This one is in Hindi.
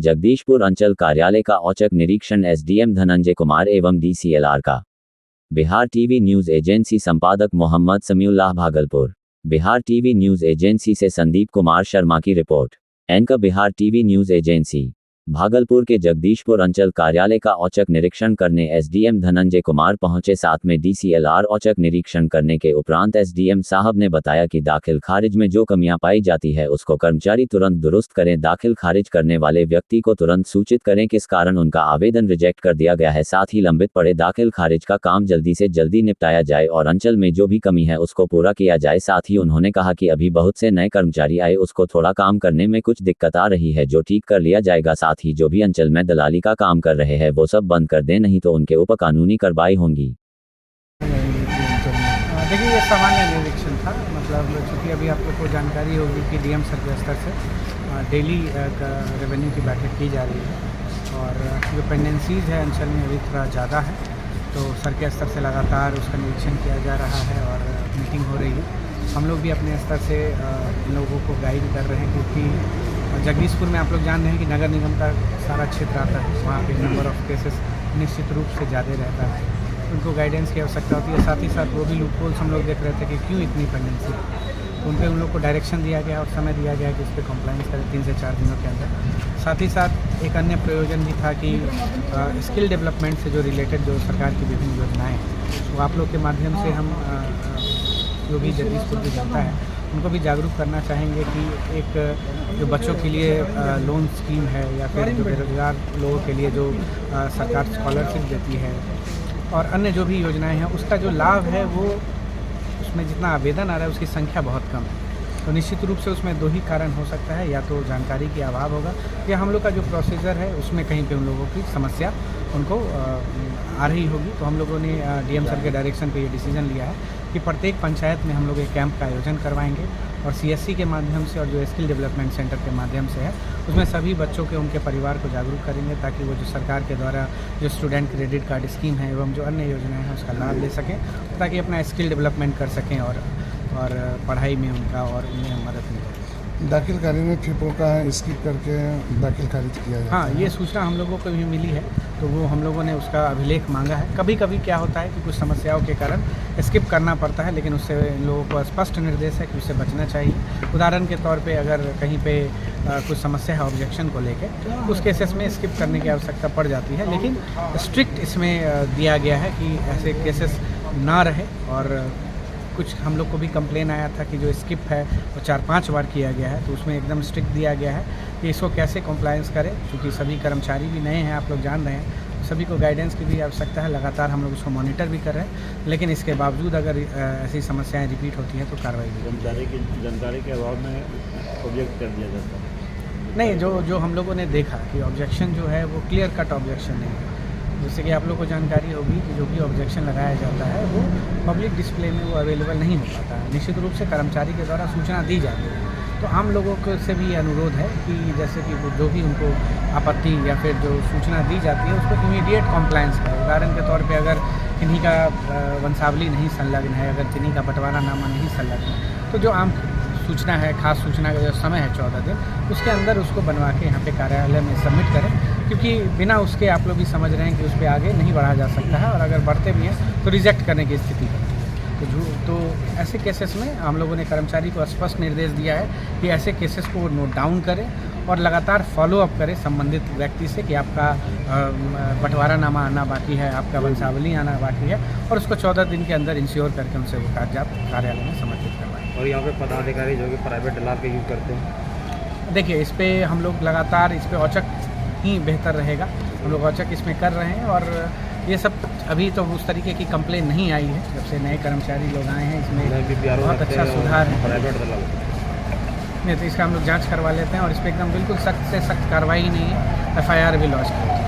जगदीशपुर अंचल कार्यालय का औचक निरीक्षण एसडीएम धनंजय कुमार एवं डीसीएलआर का। बिहार टीवी न्यूज़ एजेंसी संपादक Mohammad Samiullah Bhagalpur. Bihar TV news agency से संदीप कुमार शर्मा की रिपोर्ट। Anchor Bihar TV news agency. Bhagalpur के जगदीशपुर अंचल कार्यालय का औचक निरीक्षण करने एसडीएम धनंजय कुमार पहुंचे, साथ में डीसीएलआर। औचक निरीक्षण करने के उपरांत एसडीएम साहब ने बताया कि दाखिल खारिज में जो कमियां पाई जाती है उसको कर्मचारी तुरंत दुरुस्त करें। दाखिल खारिज करने वाले व्यक्ति को तुरंत सूचित करें किस कारण उनका आवेदन रिजेक्ट कर दिया गया है, साथ ही लंबित पड़े दाखिल खारिज का काम जल्दी से जल्दी निपटाया जाए और अंचल में जो भी कमी है उसको पूरा किया जाए। साथ ही उन्होंने कहा कि अभी बहुत से नए कर्मचारी आए, उसको थोड़ा काम करने में कुछ दिक्कत आ रही है जो ठीक कर लिया जाएगा। साथ ही जो भी अंचल में दलाली का काम कर रहे हैं वो सब बंद कर दें, नहीं तो उनके ऊपर कानूनी कार्रवाई होगी। देखिए, ये सामान्य निरीक्षण था। मतलब चूँकि अभी आप लोग को जानकारी होगी कि डीएम सर के स्तर से डेली रेवेन्यू की बैठक की जा रही है और जो पेंडेंसीज़ है अंचल में अभी थोड़ा ज़्यादा है, तो सर के स्तर से लगातार उसका निरीक्षण किया जा रहा है और मीटिंग हो रही है। हम लोग भी अपने स्तर से लोगों को गाइड कर रहे हैं, क्योंकि जगदीशपुर में आप लोग जान रहे हैं कि नगर निगम का सारा क्षेत्र आता है, वहाँ पे नंबर ऑफ केसेस निश्चित रूप से ज़्यादा रहता है, उनको गाइडेंस की आवश्यकता होती है। साथ ही साथ वो भी लूपहोल्स हम लोग देख रहे थे कि क्यों इतनी पेंडेंसी है, तो उन पर उन लोग को डायरेक्शन दिया गया और समय दिया गया कि उस पर कंप्लाइंस करें 3 से 4 दिनों के अंदर। साथ ही साथ एक अन्य प्रयोजन भी था कि स्किल डेवलपमेंट से जो रिलेटेड जो सरकार की विभिन्न योजनाएँ हैं वो आप लोग के माध्यम से हम जो भी जगदीशपुर की जनता है उनको भी जागरूक करना चाहेंगे कि एक जो बच्चों के लिए लोन स्कीम है या फिर जो बेरोजगार लोगों के लिए जो सरकार स्कॉलरशिप देती है और अन्य जो भी योजनाएं हैं उसका जो लाभ है वो उसमें जितना आवेदन आ रहा है उसकी संख्या बहुत कम है। तो निश्चित रूप से उसमें 2 ही कारण हो सकता है, या तो जानकारी की अभाव होगा या हम लोग का जो प्रोसीजर है उसमें कहीं पे उन लोगों की समस्या उनको आ रही होगी। तो हम लोगों ने डीएम सर के डायरेक्शन पे ये डिसीजन लिया है कि प्रत्येक पंचायत में हम लोग एक कैंप का आयोजन करवाएंगे और सीएससी के माध्यम से और जो स्किल डेवलपमेंट सेंटर के माध्यम से है उसमें सभी बच्चों के उनके परिवार को जागरूक करेंगे, ताकि वो जो सरकार के द्वारा जो स्टूडेंट क्रेडिट कार्ड स्कीम है एवं जो अन्य योजनाएं हैं उसका लाभ ले सकें, ताकि अपना स्किल डेवलपमेंट कर सकें और पढ़ाई में उनका और उन्हें मदद मिले। दाखिल खारिज में फिपो का स्किप करके दाखिल खारिज किया जाता है। हाँ, ये सूचना हम लोगों को भी मिली है, तो वो हम लोगों ने उसका अभिलेख मांगा है। कभी कभी क्या होता है कि कुछ समस्याओं के कारण स्किप करना पड़ता है, लेकिन उससे इन लोगों को स्पष्ट निर्देश है कि उससे बचना चाहिए। उदाहरण के तौर पे अगर कहीं पे कुछ समस्या है ऑब्जेक्शन को लेके, उस केसेस में स्किप करने की आवश्यकता पड़ जाती है, लेकिन स्ट्रिक्ट इसमें दिया गया है कि ऐसे केसेस ना रहे। और कुछ हम लोग को भी कंप्लेन आया था कि जो स्किप है वो 4-5 बार किया गया है, तो उसमें एकदम स्ट्रिक्ट दिया गया है कि इसको कैसे कंप्लायंस करें, क्योंकि सभी कर्मचारी भी नए हैं, आप लोग जान रहे हैं, सभी को गाइडेंस की भी आवश्यकता है। लगातार हम लोग उसको मॉनिटर भी कर रहे हैं, लेकिन इसके बावजूद अगर ऐसी समस्याएं रिपीट होती हैं तो कार्रवाई भी। जानकारी के अभाव में ऑब्जेक्ट कर दिया जाता है? नहीं, जो हम लोगों ने देखा कि ऑब्जेक्शन जो है वो क्लियर कट ऑब्जेक्शन नहीं है। जैसे कि आप लोग को जानकारी होगी कि जो भी ऑब्जेक्शन लगाया जाता है वो पब्लिक डिस्प्ले में वो अवेलेबल नहीं हो पाता है, निश्चित रूप से कर्मचारी के द्वारा सूचना दी जाती है। तो आम लोगों को से भी अनुरोध है कि जैसे कि जो भी उनको आपत्ति या फिर जो सूचना दी जाती है उसको इमीडिएट कॉम्प्लायंस करें। उदाहरण के तौर पे अगर किन्हीं का वंशावली नहीं संलग्न है, अगर किन्हीं का बंटवारानामा नहीं संलग्न है, तो जो आम सूचना है, खास सूचना का जो समय है 14 दिन, उसके अंदर उसको बनवा के यहाँ पे कार्यालय में सबमिट करें, क्योंकि बिना उसके आप लोग भी समझ रहे हैं कि उस पर आगे नहीं बढ़ा जा सकता है और अगर बढ़ते भी हैं तो रिजेक्ट करने की स्थिति है। तो ऐसे केसेस में हम लोगों ने कर्मचारी को स्पष्ट निर्देश दिया है कि ऐसे केसेस को नोट डाउन करें और लगातार फॉलो अप करें संबंधित व्यक्ति से कि आपका बंटवारानामा आना बाकी है, आपका वंशावली आना बाकी है, और उसको 14 दिन के अंदर इंश्योर करके उनसे वो कागजात कार्यालय में समर्पित करवाएं। और यहाँ पे पदाधिकारी जो कि प्राइवेट दलाल के यूज़ करते हैं, देखिए इस पर हम लोग लगातार इस पर औचक ही बेहतर रहेगा, हम लोग औचक इसमें कर रहे हैं। और ये सब अभी तो उस तरीके की कंप्लेन नहीं आई है, जब से नए कर्मचारी लोग आए हैं इसमें बहुत अच्छा सुधार है। प्राइवेट दलाल नहीं, तो इसका हम लोग जांच करवा लेते हैं और इस पर एकदम बिल्कुल सख्त से सख्त कार्रवाई नहीं है, FIR भी लॉन्च करते हैं।